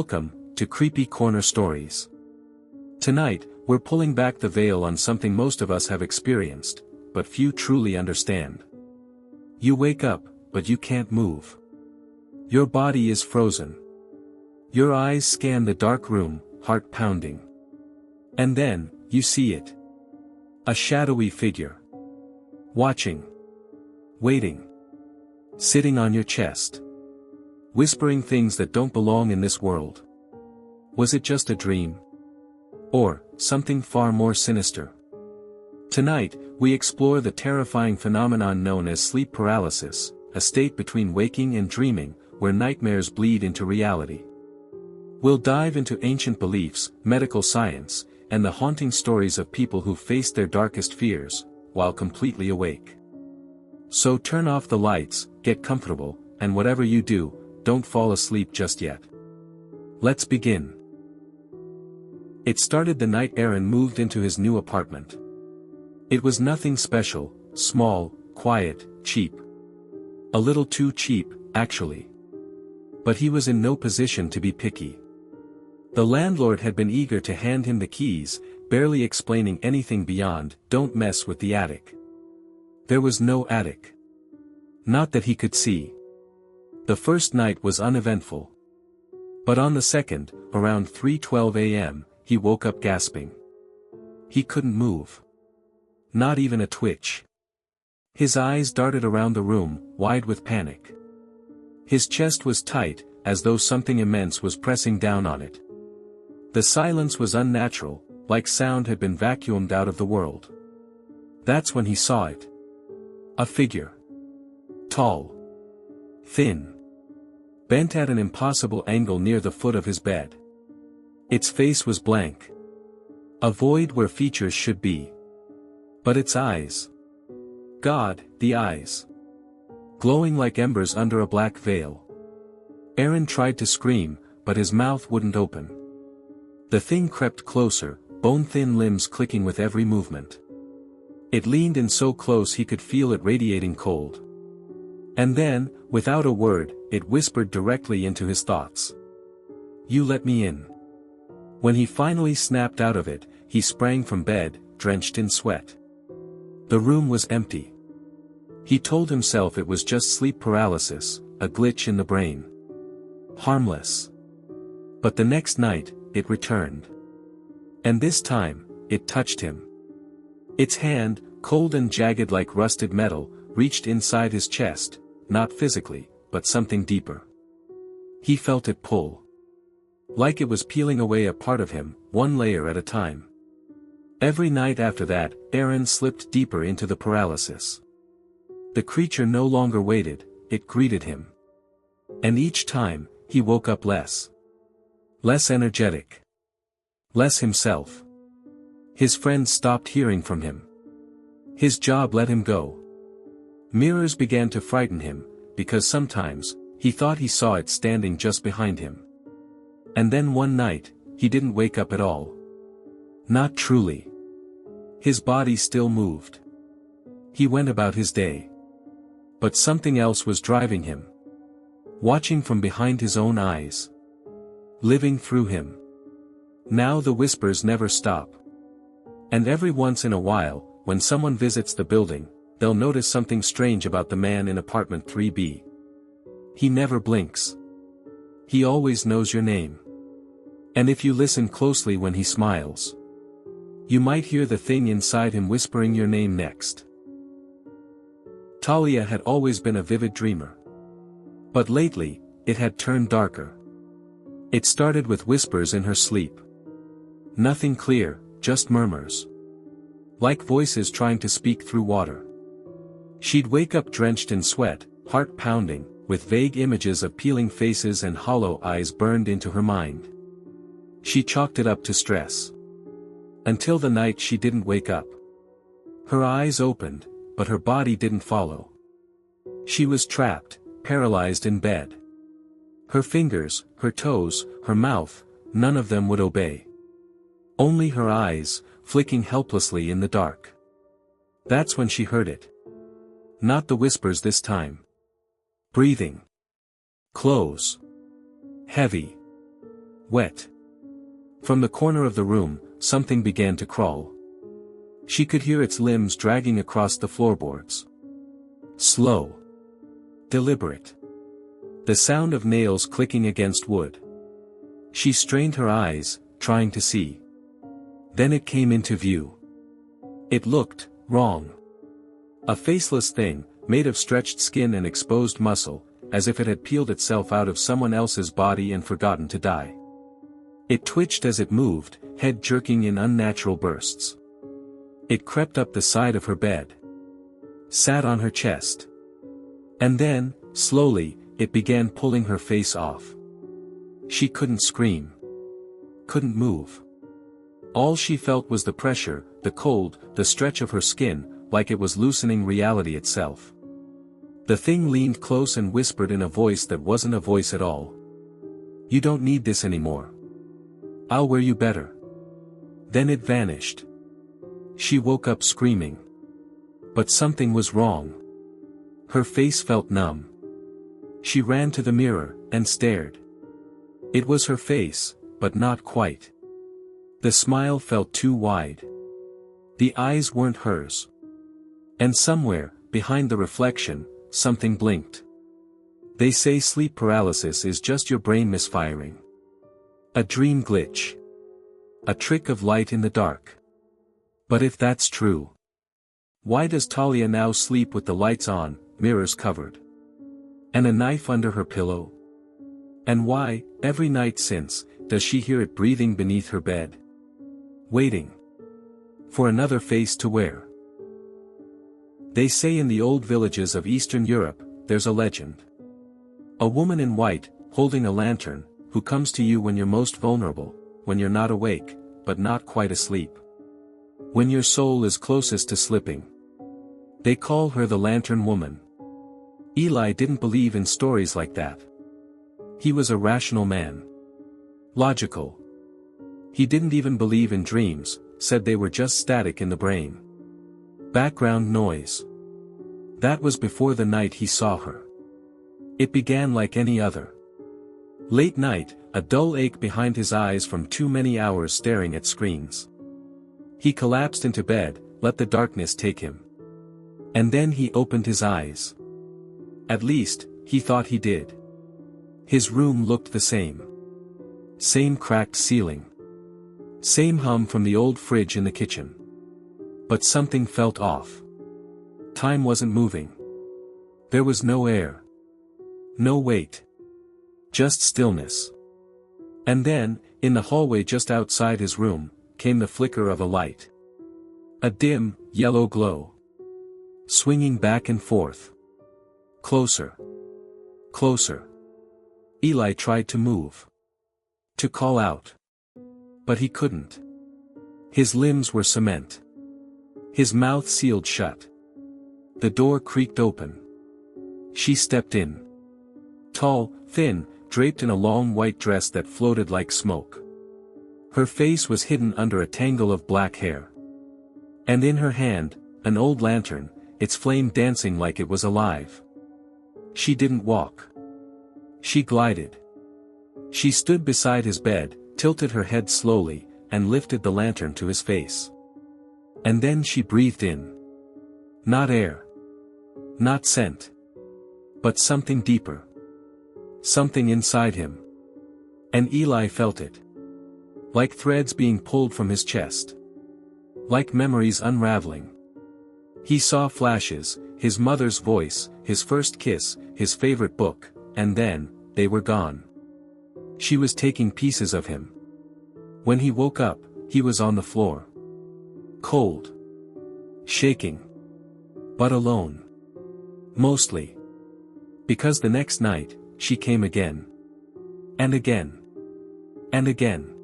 Welcome to Creepy Corner Stories. Tonight, we're pulling back the veil on something most of us have experienced, but few truly understand. You wake up, but you can't move. Your body is frozen. Your eyes scan the dark room, heart pounding. And then, you see it. A shadowy figure. Watching. Waiting. Sitting on your chest. Whispering things that don't belong in this world. Was it just a dream? Or, something far more sinister? Tonight, we explore the terrifying phenomenon known as sleep paralysis, a state between waking and dreaming, where nightmares bleed into reality. We'll dive into ancient beliefs, medical science, and the haunting stories of people who faced their darkest fears, while completely awake. So turn off the lights, get comfortable, and whatever you do, don't fall asleep just yet. Let's begin. It started the night Aaron moved into his new apartment. It was nothing special, small, quiet, cheap. A little too cheap, actually. But he was in no position to be picky. The landlord had been eager to hand him the keys, barely explaining anything beyond, "Don't mess with the attic." There was no attic. Not that he could see. The first night was uneventful. But on the second, around 3:12 a.m., he woke up gasping. He couldn't move. Not even a twitch. His eyes darted around the room, wide with panic. His chest was tight, as though something immense was pressing down on it. The silence was unnatural, like sound had been vacuumed out of the world. That's when he saw it. A figure. Tall. Thin. Bent at an impossible angle near the foot of his bed. Its face was blank. A void where features should be. But its eyes. God, the eyes. Glowing like embers under a black veil. Aaron tried to scream, but his mouth wouldn't open. The thing crept closer, bone-thin limbs clicking with every movement. It leaned in so close he could feel it radiating cold. And then, without a word, it whispered directly into his thoughts. "You let me in." When he finally snapped out of it, he sprang from bed, drenched in sweat. The room was empty. He told himself it was just sleep paralysis, a glitch in the brain. Harmless. But the next night, it returned. And this time, it touched him. Its hand, cold and jagged like rusted metal, reached inside his chest, not physically, but something deeper. He felt it pull. Like it was peeling away a part of him, one layer at a time. Every night after that, Aaron slipped deeper into the paralysis. The creature no longer waited, it greeted him. And each time, he woke up less. Less energetic. Less himself. His friends stopped hearing from him. His job let him go. Mirrors began to frighten him, because sometimes, he thought he saw it standing just behind him. And then one night, he didn't wake up at all. Not truly. His body still moved. He went about his day. But something else was driving him. Watching from behind his own eyes. Living through him. Now the whispers never stop. And every once in a while, when someone visits the building, they'll notice something strange about the man in apartment 3B. He never blinks. He always knows your name. And if you listen closely when he smiles, you might hear the thing inside him whispering your name next. Talia had always been a vivid dreamer. But lately, it had turned darker. It started with whispers in her sleep. Nothing clear, just murmurs. Like voices trying to speak through water. She'd wake up drenched in sweat, heart pounding, with vague images of peeling faces and hollow eyes burned into her mind. She chalked it up to stress. Until the night she didn't wake up. Her eyes opened, but her body didn't follow. She was trapped, paralyzed in bed. Her fingers, her toes, her mouth, none of them would obey. Only her eyes, flicking helplessly in the dark. That's when she heard it. Not the whispers this time. Breathing. Close. Heavy. wet. From the corner of the room, something began to crawl. She could hear its limbs dragging across the floorboards. Slow. Deliberate. The sound of nails clicking against wood. She strained her eyes, trying to see. Then it came into view. It looked wrong. A faceless thing, made of stretched skin and exposed muscle, as if it had peeled itself out of someone else's body and forgotten to die. It twitched as it moved, head jerking in unnatural bursts. It crept up the side of her bed. Sat on her chest. And then, slowly, it began pulling her face off. She couldn't scream. Couldn't move. All she felt was the pressure, the cold, the stretch of her skin, like it was loosening reality itself. The thing leaned close and whispered in a voice that wasn't a voice at all. "You don't need this anymore. I'll wear you better." Then it vanished. She woke up screaming. But something was wrong. Her face felt numb. She ran to the mirror, and stared. It was her face, but not quite. The smile felt too wide. The eyes weren't hers. And somewhere, behind the reflection, something blinked. They say sleep paralysis is just your brain misfiring. A dream glitch. A trick of light in the dark. But if that's true, why does Talia now sleep with the lights on, mirrors covered, and a knife under her pillow? And why, every night since, does she hear it breathing beneath her bed? Waiting for another face to wear. They say in the old villages of Eastern Europe, there's a legend. A woman in white, holding a lantern, who comes to you when you're most vulnerable, when you're not awake, but not quite asleep. When your soul is closest to slipping. They call her the Lantern Woman. Eli didn't believe in stories like that. He was a rational man. Logical. He didn't even believe in dreams, said they were just static in the brain. Background noise. That was before the night he saw her. It began like any other. Late night, a dull ache behind his eyes from too many hours staring at screens. He collapsed into bed, let the darkness take him. And then he opened his eyes. At least, he thought he did. His room looked the same. Same cracked ceiling. Same hum from the old fridge in the kitchen. But something felt off. Time wasn't moving. There was no air. No weight. Just stillness. And then, in the hallway just outside his room, came the flicker of a light. A dim, yellow glow. Swinging back and forth. Closer. Closer. Eli tried to move. To call out. But he couldn't. His limbs were cement. His mouth sealed shut. The door creaked open. She stepped in. Tall, thin, draped in a long white dress that floated like smoke. Her face was hidden under a tangle of black hair. And in her hand, an old lantern, its flame dancing like it was alive. She didn't walk. She glided. She stood beside his bed, tilted her head slowly, and lifted the lantern to his face. And then she breathed in. Not air. Not scent. But something deeper. Something inside him. And Eli felt it. Like threads being pulled from his chest. Like memories unraveling. He saw flashes, his mother's voice, his first kiss, his favorite book, and then, they were gone. She was taking pieces of him. When he woke up, he was on the floor. Cold. Shaking. But alone. Mostly. Because the next night, she came again. And again. And again.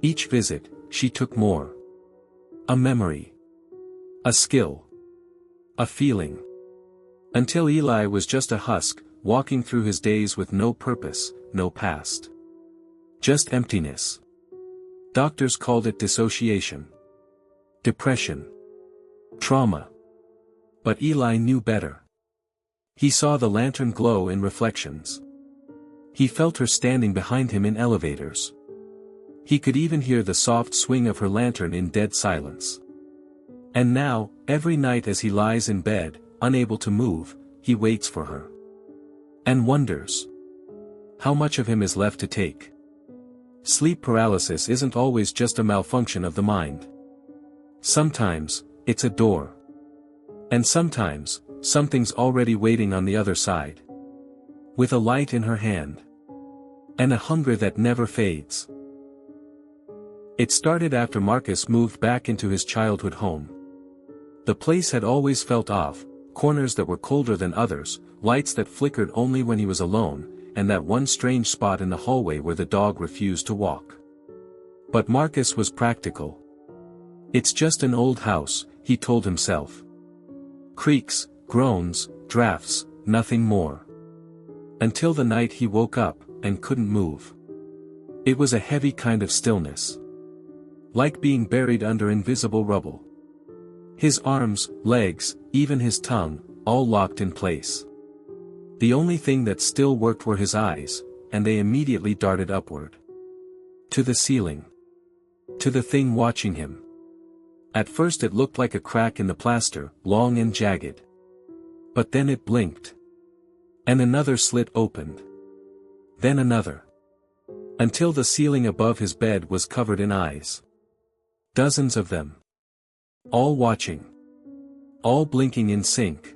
Each visit, she took more. A memory. A skill. A feeling. Until Eli was just a husk, walking through his days with no purpose, no past. Just emptiness. Doctors called it dissociation. Depression. Trauma. But Eli knew better. He saw the lantern glow in reflections. He felt her standing behind him in elevators. He could even hear the soft swing of her lantern in dead silence. And now, every night as he lies in bed, unable to move, he waits for her. And wonders how much of him is left to take. Sleep paralysis isn't always just a malfunction of the mind. Sometimes, it's a door. And sometimes, something's already waiting on the other side. With a light in her hand. And a hunger that never fades. It started after Marcus moved back into his childhood home. The place had always felt off, corners that were colder than others, lights that flickered only when he was alone, and that one strange spot in the hallway where the dog refused to walk. But Marcus was practical. It's just an old house, he told himself. Creaks, groans, drafts, nothing more. Until the night he woke up, and couldn't move. It was a heavy kind of stillness. Like being buried under invisible rubble. His arms, legs, even his tongue, all locked in place. The only thing that still worked were his eyes, and they immediately darted upward. To the ceiling. To the thing watching him. At first it looked like a crack in the plaster, long and jagged. But then it blinked. And another slit opened. Then another. Until the ceiling above his bed was covered in eyes. Dozens of them. All watching. All blinking in sync.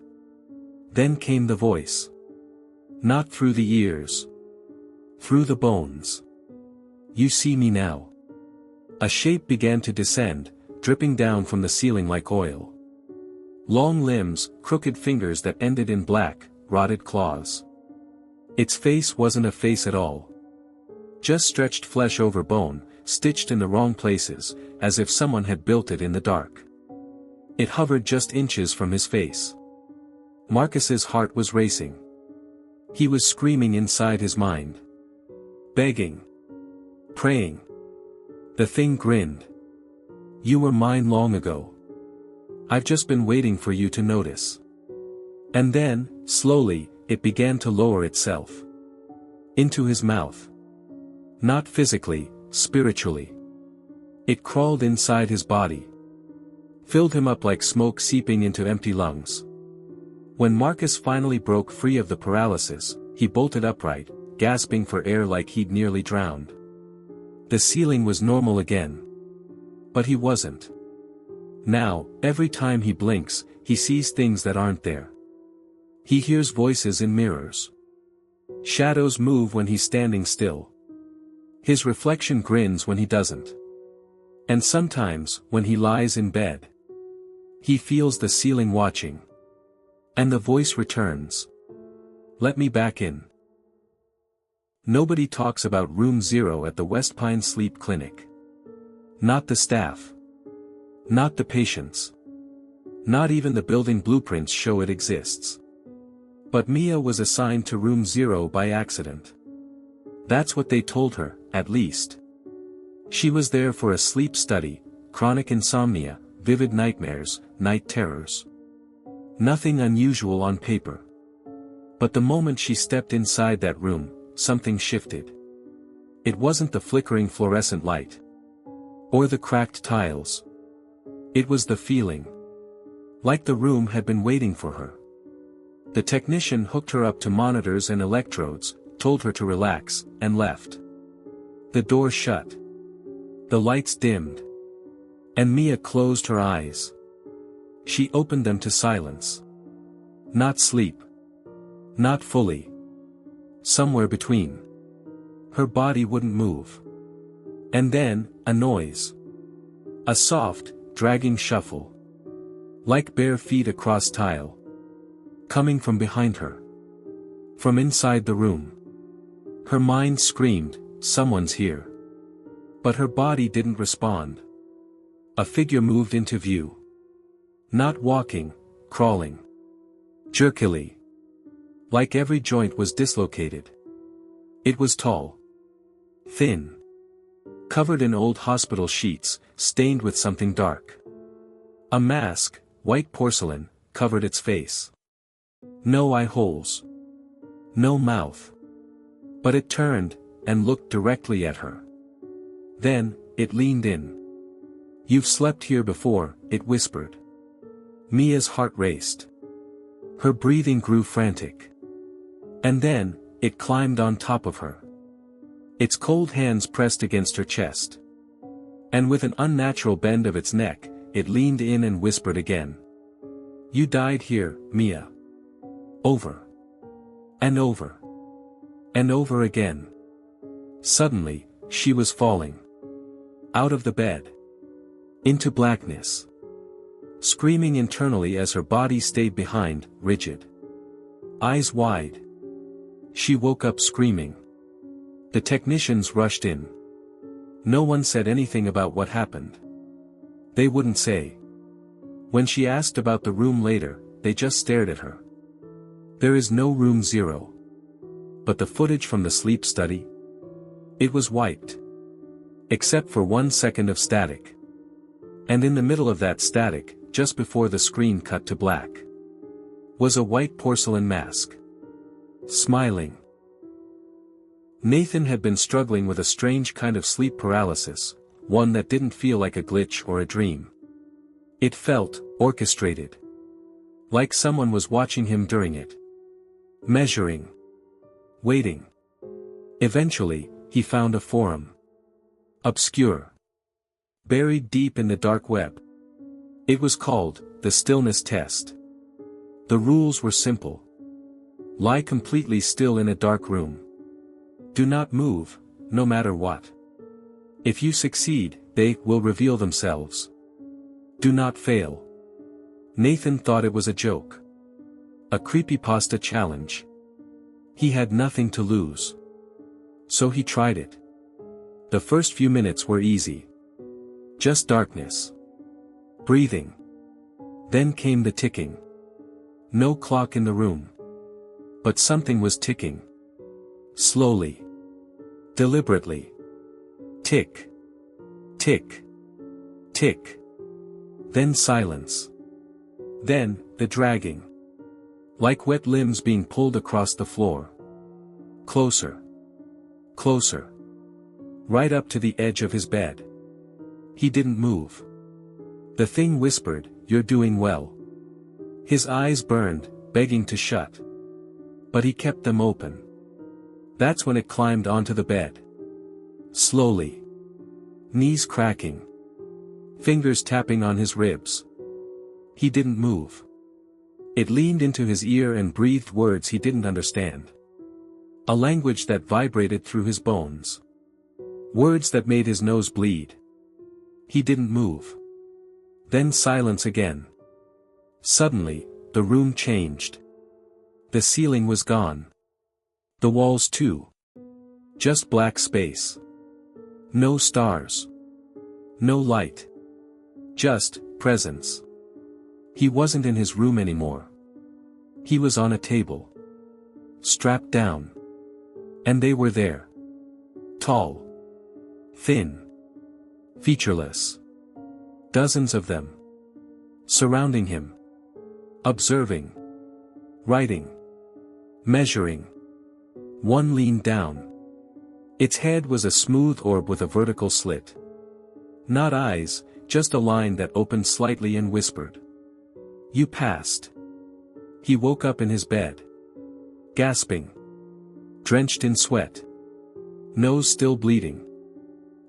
Then came the voice. Not through the ears. Through the bones. You see me now. A shape began to descend, dripping down from the ceiling like oil. Long limbs, crooked fingers that ended in black, rotted claws. Its face wasn't a face at all. Just stretched flesh over bone, stitched in the wrong places, as if someone had built it in the dark. It hovered just inches from his face. Marcus's heart was racing. He was screaming inside his mind. Begging. Praying. The thing grinned. You were mine long ago. I've just been waiting for you to notice. And then, slowly, it began to lower itself. Into his mouth. Not physically, spiritually. It crawled inside his body. Filled him up like smoke seeping into empty lungs. When Marcus finally broke free of the paralysis, he bolted upright, gasping for air like he'd nearly drowned. The ceiling was normal again. But he wasn't. Now, every time he blinks, he sees things that aren't there. He hears voices in mirrors. Shadows move when he's standing still. His reflection grins when he doesn't. And sometimes, when he lies in bed, he feels the ceiling watching. And the voice returns. Let me back in. Nobody talks about Room 0 at the West Pine Sleep Clinic. Not the staff. Not the patients. Not even the building blueprints show it exists. But Mia was assigned to Room 0 by accident. That's what they told her, at least. She was there for a sleep study, chronic insomnia, vivid nightmares, night terrors. Nothing unusual on paper. But the moment she stepped inside that room, something shifted. It wasn't the flickering fluorescent light. Or the cracked tiles. It was the feeling. Like the room had been waiting for her. The technician hooked her up to monitors and electrodes, told her to relax, and left. The door shut. The lights dimmed. And Mia closed her eyes. She opened them to silence. Not sleep. Not fully. Somewhere between. Her body wouldn't move. And then, a noise. A soft, dragging shuffle. Like bare feet across tile. Coming from behind her. From inside the room. Her mind screamed, someone's here. But her body didn't respond. A figure moved into view. Not walking, crawling. Jerkily. Like every joint was dislocated. It was tall. Thin. Covered in old hospital sheets, stained with something dark. A mask, white porcelain, covered its face. No eye holes. No mouth. But it turned, and looked directly at her. Then, it leaned in. "You've slept here before," it whispered. Mia's heart raced. Her breathing grew frantic. And then, it climbed on top of her. Its cold hands pressed against her chest. And with an unnatural bend of its neck, it leaned in and whispered again. "You died here, Mia." Over. And over. And over again. Suddenly, she was falling. Out of the bed. Into blackness. Screaming internally as her body stayed behind, rigid. Eyes wide. She woke up screaming. The technicians rushed in. No one said anything about what happened. They wouldn't say. When she asked about the room later, they just stared at her. There is no room 0. But the footage from the sleep study? It was wiped. Except for 1 second of static. And in the middle of that static, just before the screen cut to black, was a white porcelain mask. Smiling. Nathan had been struggling with a strange kind of sleep paralysis, one that didn't feel like a glitch or a dream. It felt orchestrated. Like someone was watching him during it. Measuring. Waiting. Eventually, he found a forum. Obscure. Buried deep in the dark web. It was called, the Stillness Test. The rules were simple. Lie completely still in a dark room. Do not move, no matter what. If you succeed, they will reveal themselves. Do not fail. Nathan thought it was a joke. A creepypasta challenge. He had nothing to lose. So he tried it. The first few minutes were easy. Just darkness. Breathing. Then came the ticking. No clock in the room. But something was ticking. Slowly. Deliberately. Tick. Tick. Tick. Then silence. Then, the dragging. Like wet limbs being pulled across the floor. Closer. Closer. Right up to the edge of his bed. He didn't move. The thing whispered, "You're doing well." His eyes burned, begging to shut. But he kept them open. That's when it climbed onto the bed. Slowly. Knees cracking. Fingers tapping on his ribs. He didn't move. It leaned into his ear and breathed words he didn't understand. A language that vibrated through his bones. Words that made his nose bleed. He didn't move. Then silence again. Suddenly, the room changed. The ceiling was gone. The walls too. Just black space. No stars. No light. Just presence. He wasn't in his room anymore. He was on a table. Strapped down. And they were there. Tall. Thin. Featureless. Dozens of them. Surrounding him. Observing. Writing. Measuring. One leaned down. Its head was a smooth orb with a vertical slit. Not eyes, just a line that opened slightly and whispered. "You passed." He woke up in his bed. Gasping. Drenched in sweat. Nose still bleeding.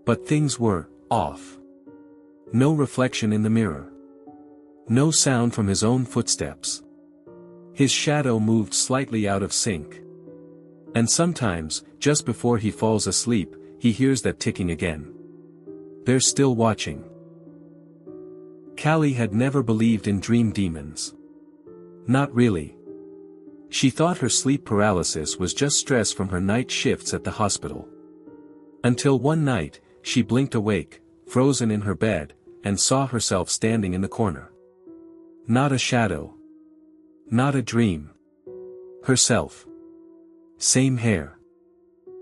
But things were off. No reflection in the mirror. No sound from his own footsteps. His shadow moved slightly out of sync. And sometimes, just before he falls asleep, he hears that ticking again. They're still watching. Callie had never believed in dream demons. Not really. She thought her sleep paralysis was just stress from her night shifts at the hospital. Until one night, she blinked awake, frozen in her bed, and saw herself standing in the corner. Not a shadow. Not a dream. Herself. Same hair.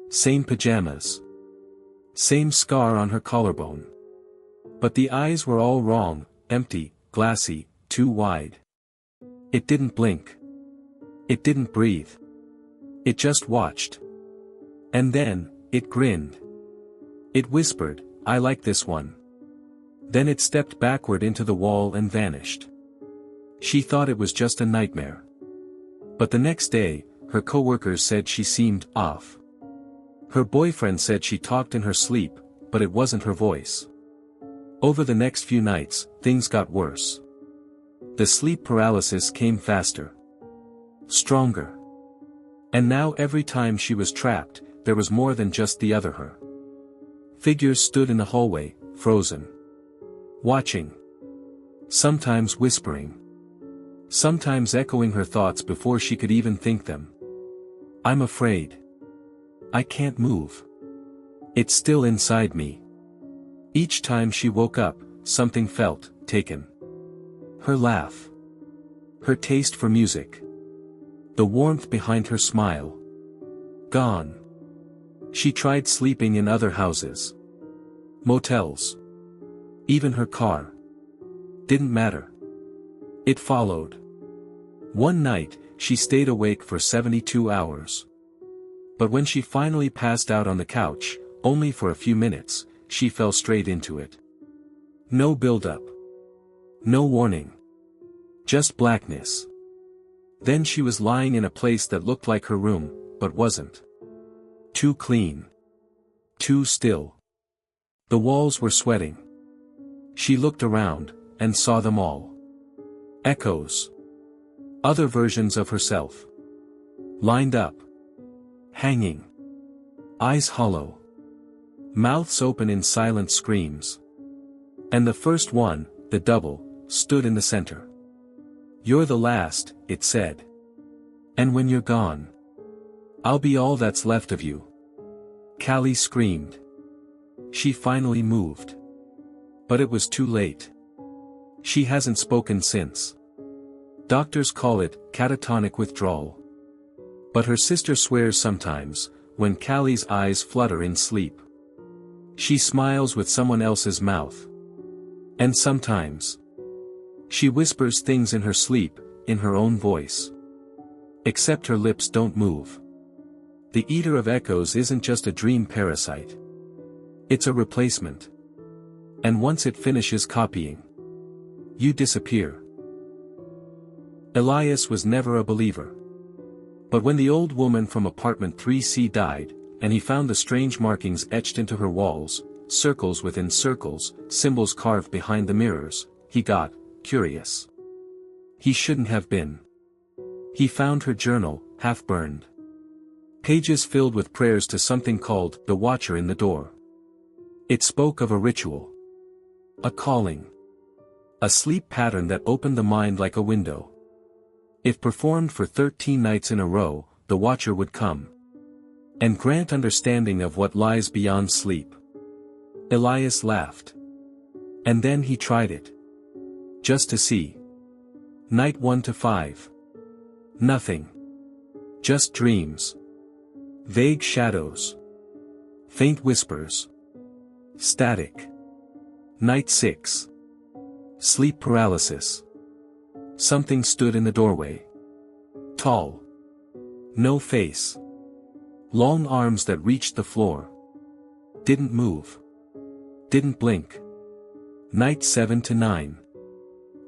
Same pajamas. Same scar on her collarbone. But the eyes were all wrong, empty, glassy, too wide. It didn't blink. It didn't breathe. It just watched. And then, it grinned. It whispered, I like this one. Then it stepped backward into the wall and vanished. She thought it was just a nightmare. But the next day, her coworkers said she seemed off. Her boyfriend said she talked in her sleep, but it wasn't her voice. Over the next few nights, things got worse. The sleep paralysis came faster. Stronger. And now every time she was trapped, there was more than just the other her. Figures stood in the hallway, frozen. Watching. Sometimes whispering. Sometimes echoing her thoughts before she could even think them. I'm afraid. I can't move. It's still inside me. Each time she woke up, something felt taken. Her laugh. Her taste for music. The warmth behind her smile. Gone. She tried sleeping in other houses. Motels. Even her car. Didn't matter. It followed. One night, she stayed awake for 72 hours. But when she finally passed out on the couch, only for a few minutes, she fell straight into it. No build-up. No warning. Just blackness. Then she was lying in a place that looked like her room, but wasn't. Too clean. Too still. The walls were sweating. She looked around, and saw them all. Echoes. Other versions of herself. Lined up. Hanging. Eyes hollow. Mouths open in silent screams. And the first one, the double, stood in the center. You're the last, it said. And when you're gone, I'll be all that's left of you. Callie screamed. She finally moved. But it was too late. She hasn't spoken since. Doctors call it catatonic withdrawal. But her sister swears sometimes, when Callie's eyes flutter in sleep. She smiles with someone else's mouth. And sometimes, she whispers things in her sleep, in her own voice. Except her lips don't move. The eater of echoes isn't just a dream parasite. It's a replacement. And once it finishes copying, you disappear. Elias was never a believer. But when the old woman from apartment 3C died, and he found the strange markings etched into her walls, circles within circles, symbols carved behind the mirrors, he got curious. He shouldn't have been. He found her journal, half-burned. Pages filled with prayers to something called the Watcher in the Door. It spoke of a ritual. A calling. A sleep pattern that opened the mind like a window. If performed for 13 nights in a row, the Watcher would come. And grant understanding of what lies beyond sleep. Elias laughed. And then he tried it. Just to see. Night 1 to 5. Nothing. Just dreams. Vague shadows. Faint whispers. Static. Night 6. Sleep paralysis. Something stood in the doorway. Tall. No face. Long arms that reached the floor. Didn't move. Didn't blink. Night 7 to 9.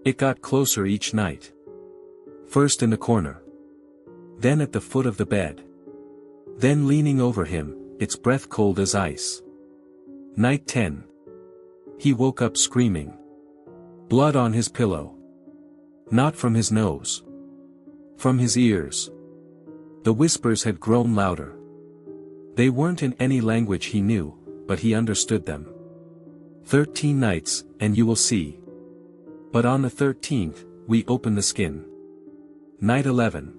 It got closer each night. First in the corner. Then at the foot of the bed. Then leaning over him, its breath cold as ice. Night 10. He woke up screaming. Blood on his pillow. Not from his nose. From his ears. The whispers had grown louder. They weren't in any language he knew, but he understood them. 13 nights, and you will see. But on the 13th, we open the skin. Night 11.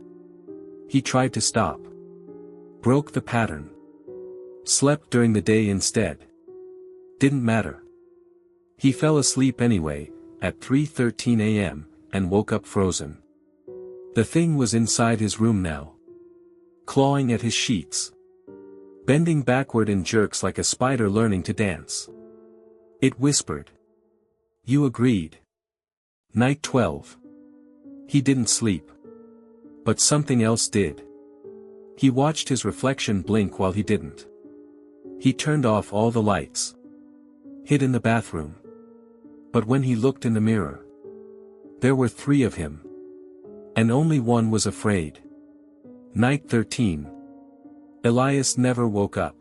He tried to stop. Broke the pattern. Slept during the day instead. Didn't matter. He fell asleep anyway, at 3:13 a.m., and woke up frozen. The thing was inside his room now. Clawing at his sheets. Bending backward in jerks like a spider learning to dance. It whispered. You agreed. Night 12. He didn't sleep. But something else did. He watched his reflection blink while he didn't. He turned off all the lights. hid in the bathroom. But when he looked in the mirror, there were 3 of him. And only one was afraid. Night 13. Elias never woke up.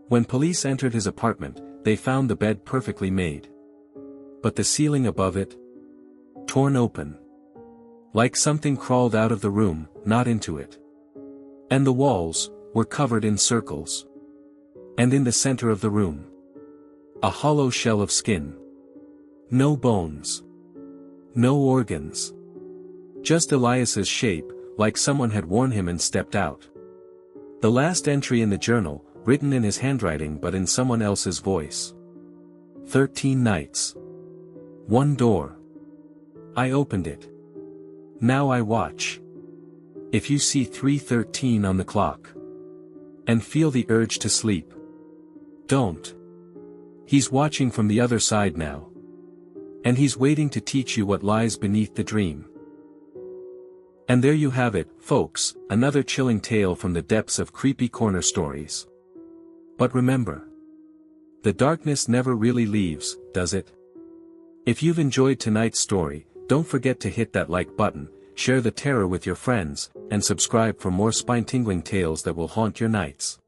When police entered his apartment, they found the bed perfectly made. But the ceiling above it, torn open. Like something crawled out of the room, not into it. And the walls were covered in circles. And in the center of the room, a hollow shell of skin. No bones. No organs. Just Elias's shape, like someone had worn him and stepped out. The last entry in the journal, written in his handwriting but in someone else's voice. 13 nights. 1 door. I opened it. Now I watch. If you see 3:13 on the clock, and feel the urge to sleep, don't. He's watching from the other side now. And he's waiting to teach you what lies beneath the dream. And there you have it, folks, another chilling tale from the depths of creepy corner stories. But remember, the darkness never really leaves, does it? If you've enjoyed tonight's story, don't forget to hit that like button, share the terror with your friends, and subscribe for more spine-tingling tales that will haunt your nights.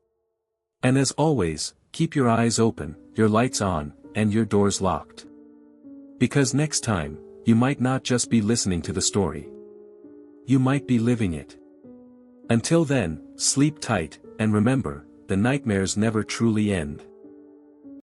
And as always, keep your eyes open, your lights on, and your doors locked. Because next time, you might not just be listening to the story. You might be living it. Until then, sleep tight, and remember, the nightmares never truly end.